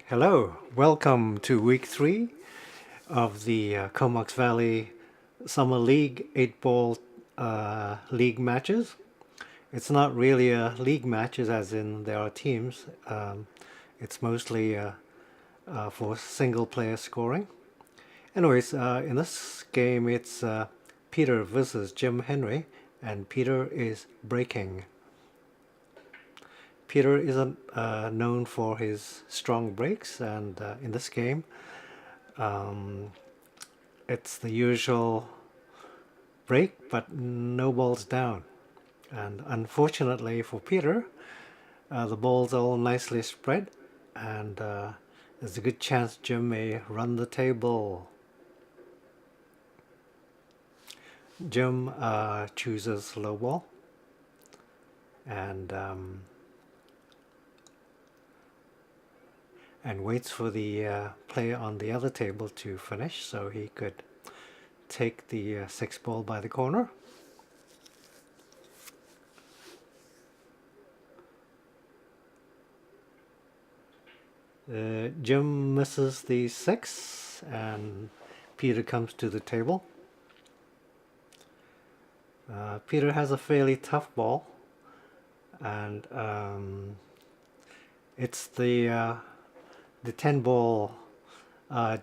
Hello, welcome to week 3 of the Comox Valley Summer League 8-ball league matches. It's not really a league matches as in there are teams. It's mostly for single player scoring. Anyways, in this game it's Peter versus Jim Henry, and Peter is breaking. Peter isn't known for his strong breaks, and in this game it's the usual break but no balls down. And unfortunately for Peter, the balls are all nicely spread, and there's a good chance Jim may run the table. Jim chooses low ball and waits for the player on the other table to finish so he could take the 6 ball by the corner. Jim misses the 6 and Peter comes to the table. Peter has a fairly tough ball, and it's the 10 ball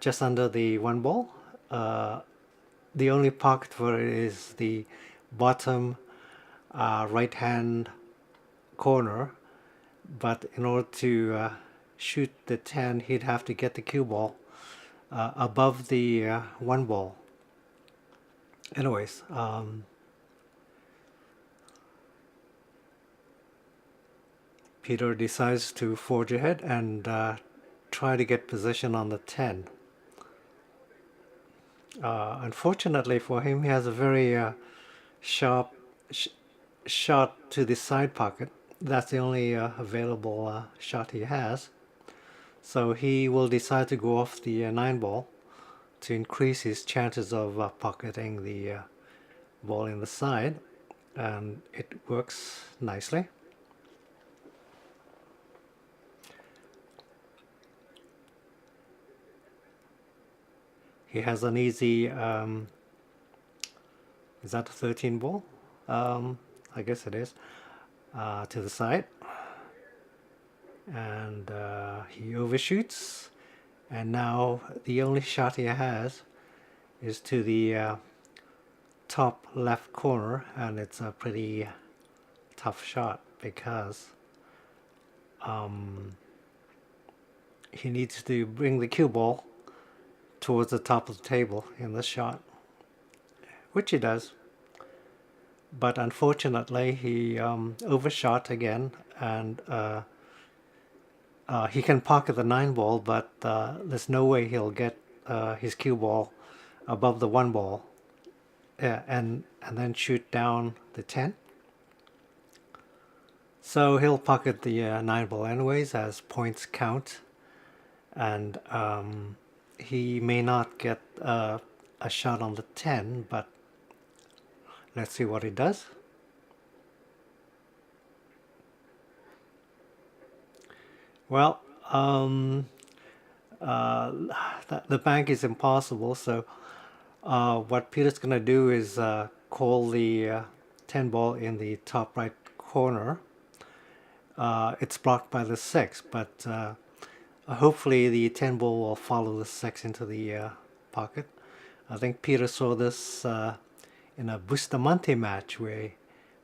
just under the 1 ball. The only pocket for it is the bottom right hand corner, but in order to shoot the 10 he'd have to get the cue ball above the 1 ball. Anyways, Peter decides to forge ahead and try to get position on the 10. Unfortunately for him, he has a very sharp shot to the side pocket. That's the only available shot he has. So he will decide to go off the 9 ball to increase his chances of pocketing the ball in the side, and it works nicely. He has an easy, is that a 13 ball? I guess it is, to the side. And he overshoots, and now the only shot he has is to the top left corner, and it's a pretty tough shot because he needs to bring the cue ball towards the top of the table in this shot, which he does. But unfortunately he overshot again, and he can pocket the 9 ball, but there's no way he'll get his cue ball above the 1 ball and then shoot down the 10. So he'll pocket the 9 ball anyways, as points count, and he may not get a shot on the 10, but let's see what he does. Well, the bank is impossible, so what Peter's going to do is call the 10 ball in the top right corner. It's blocked by the 6, but hopefully the 10 ball will follow the 6 into the pocket. I think Peter saw this in a Bustamante match where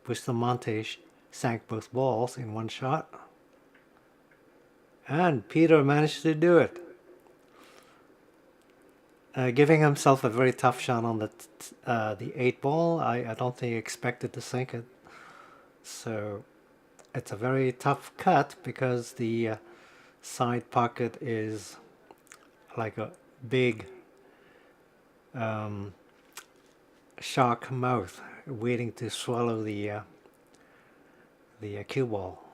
Bustamante sank both balls in one shot. And Peter managed to do it, giving himself a very tough shot on the 8 ball. I don't think he expected to sink it. So it's a very tough cut because the side pocket is like a big shark mouth waiting to swallow the cue ball.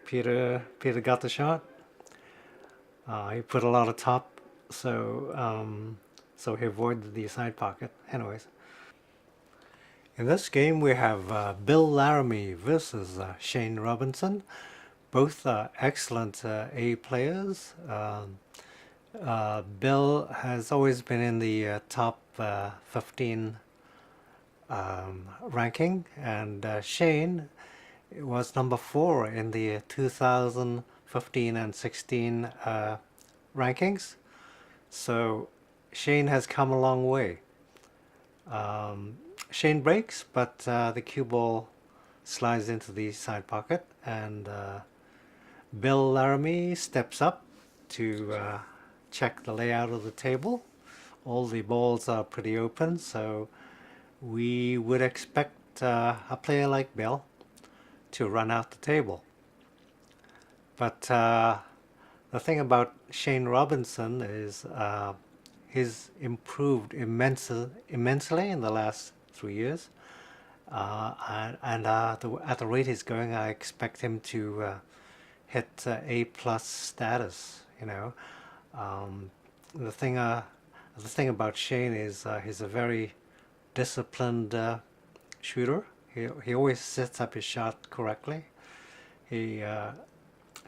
Peter got the shot. He put a lot of top, so he avoided the side pocket. Anyways, In this game, we have Bill Laramie versus Shane Robinson. Both excellent A players. Bill has always been in the top 15 ranking, and Shane was number 4 in the 2015 and 16 rankings. So Shane has come a long way. Shane breaks, but the cue ball slides into the side pocket, and Bill Laramie steps up to check the layout of the table. All the balls are pretty open, so we would expect a player like Bill to run out the table. But the thing about Shane Robinson is he's improved immensely in the last 3 years. And at the rate he's going, I expect him to hit A plus status. The thing about Shane is he's a very disciplined shooter. He always sets up his shot correctly. He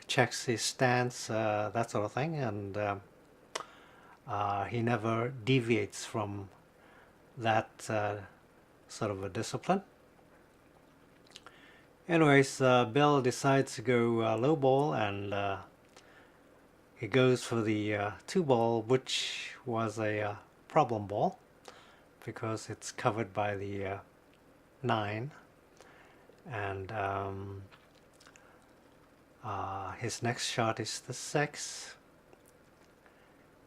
checks his stance, that sort of thing, and he never deviates from that sort of a discipline. Anyways, Bill decides to go low ball, and he goes for the 2 ball, which was a problem ball because it's covered by the 9, and his next shot is the 6,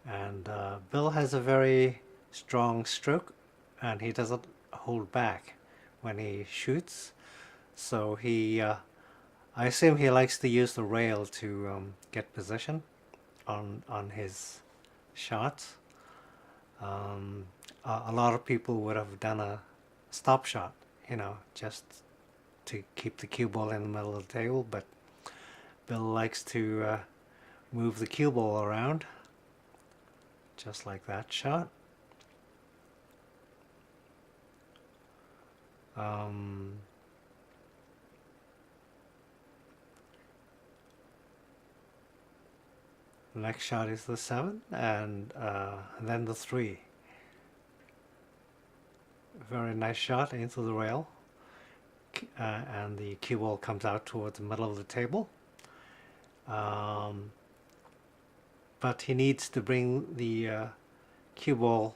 and Bill has a very strong stroke, and he doesn't hold back when he shoots. So I assume he likes to use the rail to get position on his shots. A lot of people would have done a stop shot, just to keep the cue ball in the middle of the table, but Bill likes to move the cue ball around, just like that shot. The next shot is the 7, and then the 3. Very nice shot into the rail, and the cue ball comes out towards the middle of the table. But he needs to bring the cue ball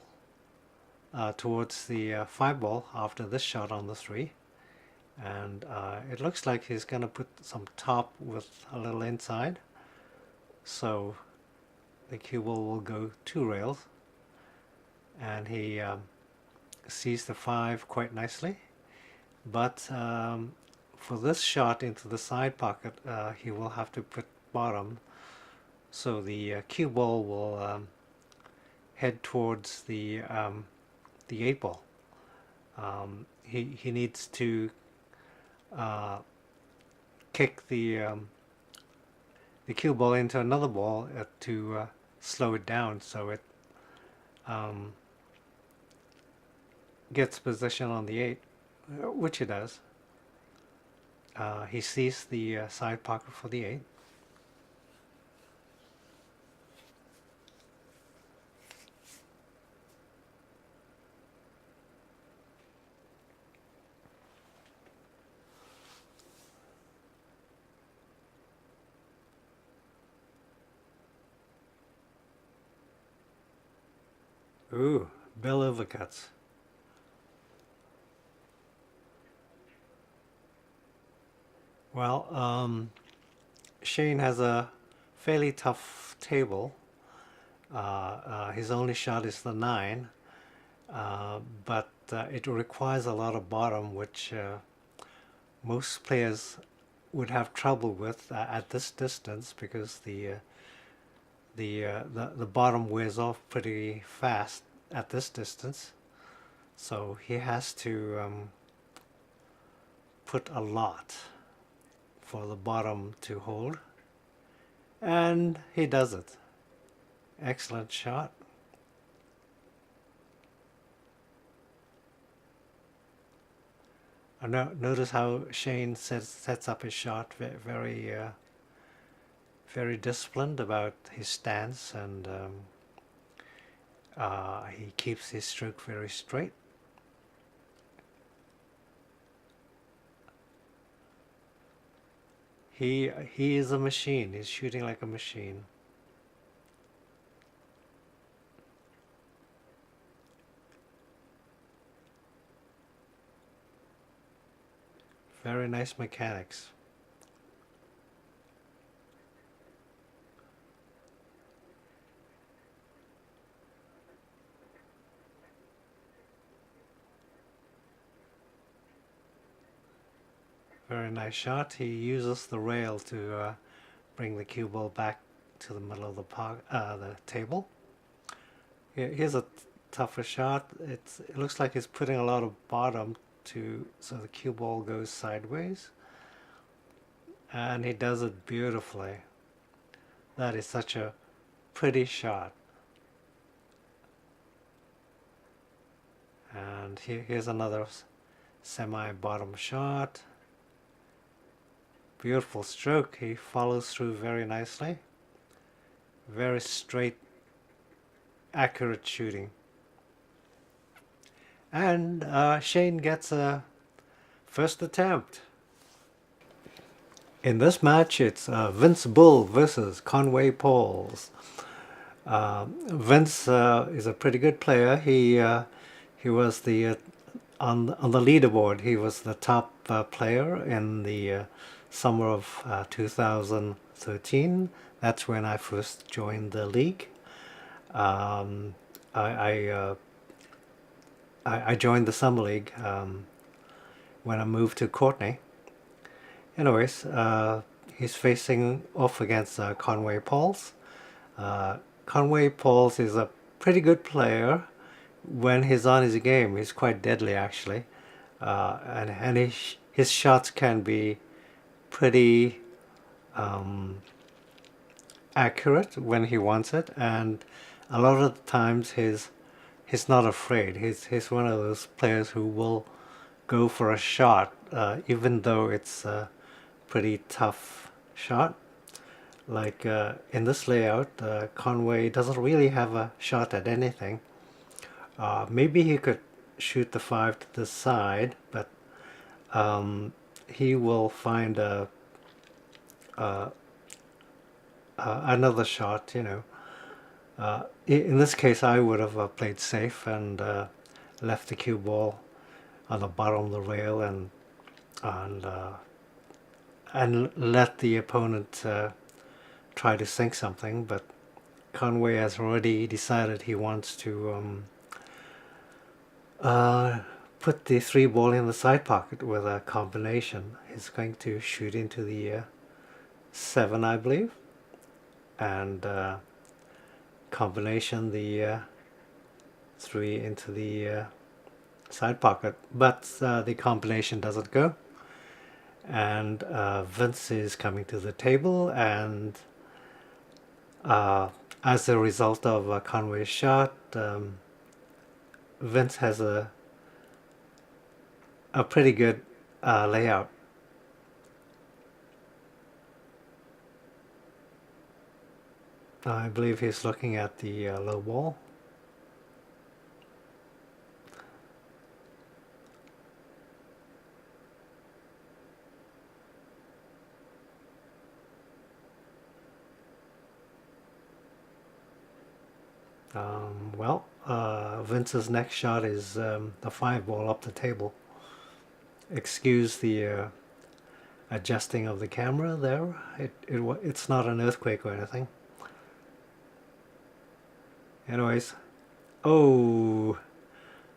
towards the 5 ball after this shot on the 3, and it looks like he's going to put some top with a little inside, so the cue ball will go 2 rails, and he sees the 5 quite nicely, but for this shot into the side pocket he will have to put bottom, so the cue ball will head towards the 8 ball. He needs to kick the cue ball into another ball to slow it down, so it gets position on the 8, which it does. He sees the side pocket for the 8. Ooh, Bill overcuts. Well, Shane has a fairly tough table. His only shot is the 9, but it requires a lot of bottom, which most players would have trouble with at this distance, because the bottom wears off pretty fast at this distance. So he has to put a lot for the bottom to hold, and he does it. Excellent shot. Notice how Shane sets up his shot very very disciplined about his stance, and he keeps his stroke very straight. He is a machine. He's shooting like a machine. Very nice mechanics. Very nice shot. He uses the rail to bring the cue ball back to the middle of the table. Here's a tougher shot. It looks like he's putting a lot of bottom so the cue ball goes sideways, and he does it beautifully. That is such a pretty shot. And here's another semi-bottom shot. Beautiful stroke. He follows through very nicely. Very straight, accurate shooting. And Shane gets a first attempt. In this match, it's Vince Bull versus Conway Pauls. Vince is a pretty good player. He was the on the leaderboard. He was the top player in the summer of 2013. That's when I first joined the league. I joined the summer league when I moved to Courtney. Anyways, he's facing off against Conway Pauls. Conway Pauls is a pretty good player. When he's on his game, he's quite deadly actually, and his shots can be pretty accurate when he wants it, and a lot of the times he's not afraid. He's one of those players who will go for a shot even though it's a pretty tough shot. Like in this layout, Conway doesn't really have a shot at anything. Maybe he could shoot the 5 to the side, but he will find another shot, you know. In this case, I would have played safe and left the cue ball on the bottom of the rail and let the opponent try to sink something. But Conway has already decided he wants to put the 3 ball in the side pocket with a combination. He's going to shoot into the 7, I believe, and combination the 3 into the side pocket, but the combination doesn't go, and Vince is coming to the table, and as a result of Conway's shot, Vince has a pretty good layout. I believe he's looking at the low ball. Vince's next shot is the 5 ball up the table. Excuse the adjusting of the camera there. It's not an earthquake or anything. Anyways, oh,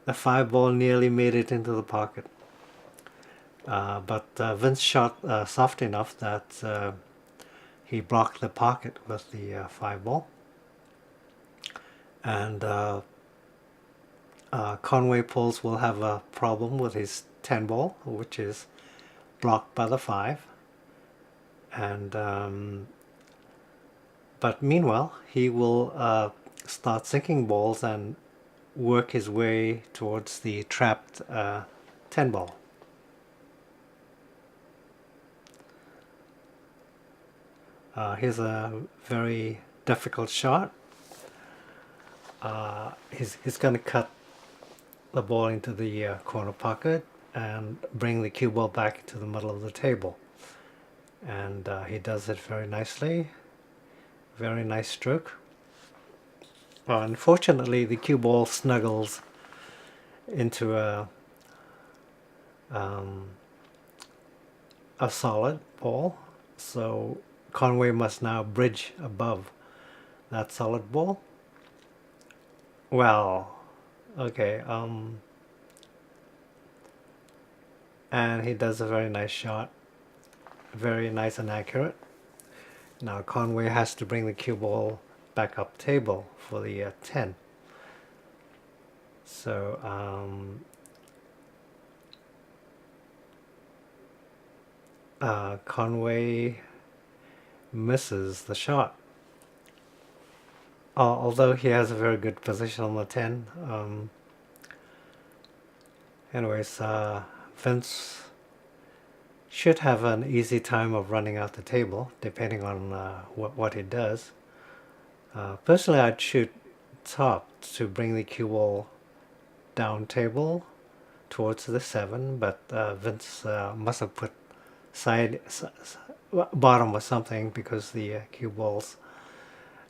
the 5 ball nearly made it into the pocket. But Vince shot soft enough that he blocked the pocket with the 5 ball. And Conway Pauls will have a problem with his 10 ball, which is blocked by the 5. And but meanwhile, he will start sinking balls and work his way towards the trapped 10 ball. Here's a very difficult shot. He's going to cut the ball into the corner pocket and bring the cue ball back to the middle of the table. And he does it very nicely. Very nice stroke. Unfortunately, the cue ball snuggles into a solid ball, so Conway must now bridge above that solid ball. Well, okay, and he does a very nice shot, very nice and accurate. Now Conway has to bring the cue ball back up table for the 10. So Conway misses the shot. Although he has a very good position on the 10. Anyways, Vince should have an easy time of running out the table, depending on what he does. Personally, I'd shoot top to bring the cue ball down table towards the 7, but Vince must have put bottom or something, because the cue ball's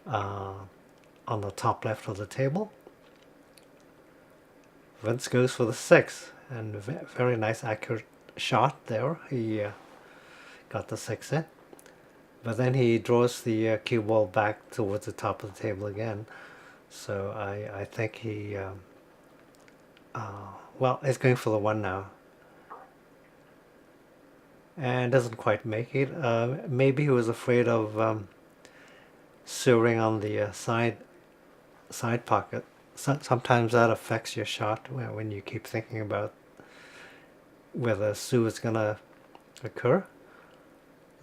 on the top left of the table. Vince goes for the 6, and very nice accurate shot there. He got the 6 in, but then he draws the cue ball back towards the top of the table again. So I think he well, he's going for the 1 now, and doesn't quite make it. Maybe he was afraid of soaring on the side pocket. Sometimes that affects your shot when you keep thinking about whether Sue is gonna occur.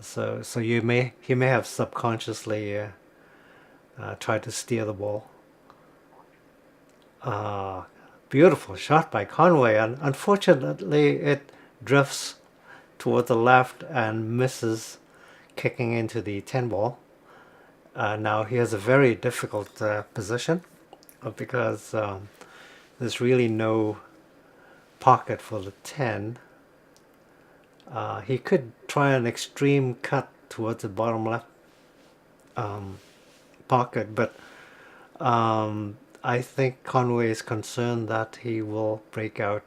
So he may have subconsciously tried to steer the ball. Beautiful shot by Conway, and unfortunately it drifts toward the left and misses, kicking into the 10 ball. Now he has a very difficult position, because there's really no pocket for the 10. He could try an extreme cut towards the bottom left pocket, but I think Conway is concerned that he will break out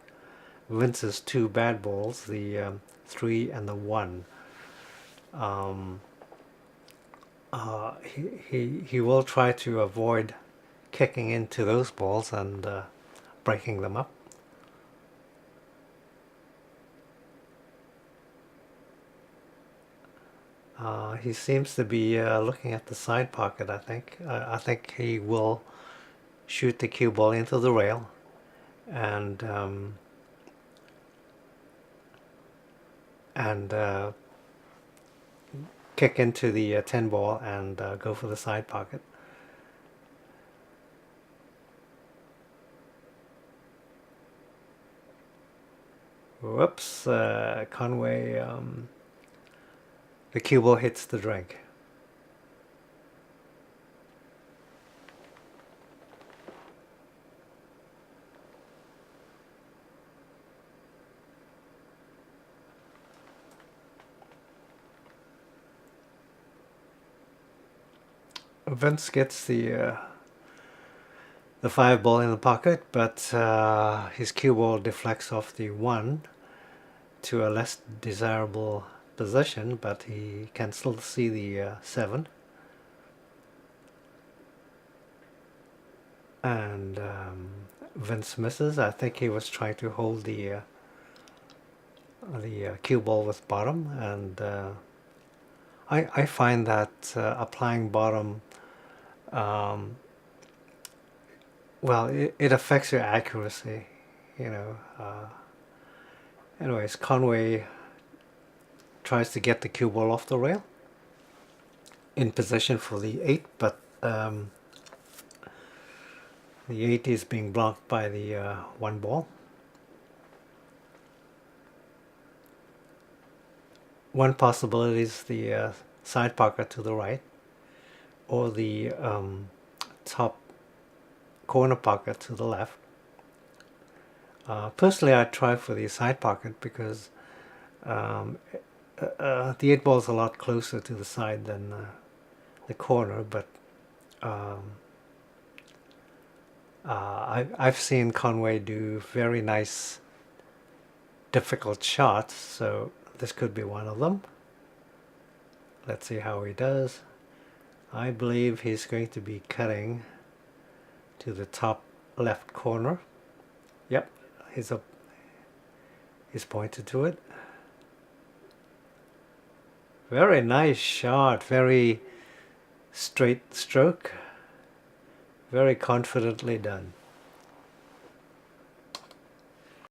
Vince's 2 bad balls, the 3 and the 1. He will try to avoid kicking into those balls and breaking them up. He seems to be looking at the side pocket, I think. I think he will shoot the cue ball into the rail and kick into the 10 ball and go for the side pocket. Whoops, Conway, the cue ball hits the drink. Vince gets the 5 ball in the pocket, but his cue ball deflects off the 1 to a less desirable position, but he can still see the 7. And Vince misses. I think he was trying to hold the cue ball with bottom, and I find that applying bottom, well, it affects your accuracy, you know. Anyways, Conway tries to get the cue ball off the rail in position for the 8, but the 8 is being blocked by the 1 ball. One possibility is the side pocket to the right, or the top corner pocket to the left. Personally, I try for the side pocket because the 8-ball is a lot closer to the side than the corner, but I've seen Conway do very nice, difficult shots, so this could be one of them. Let's see how he does. I believe he's going to be cutting to the top left corner. Yep, he's pointed to it. Very nice shot, very straight stroke, very confidently done.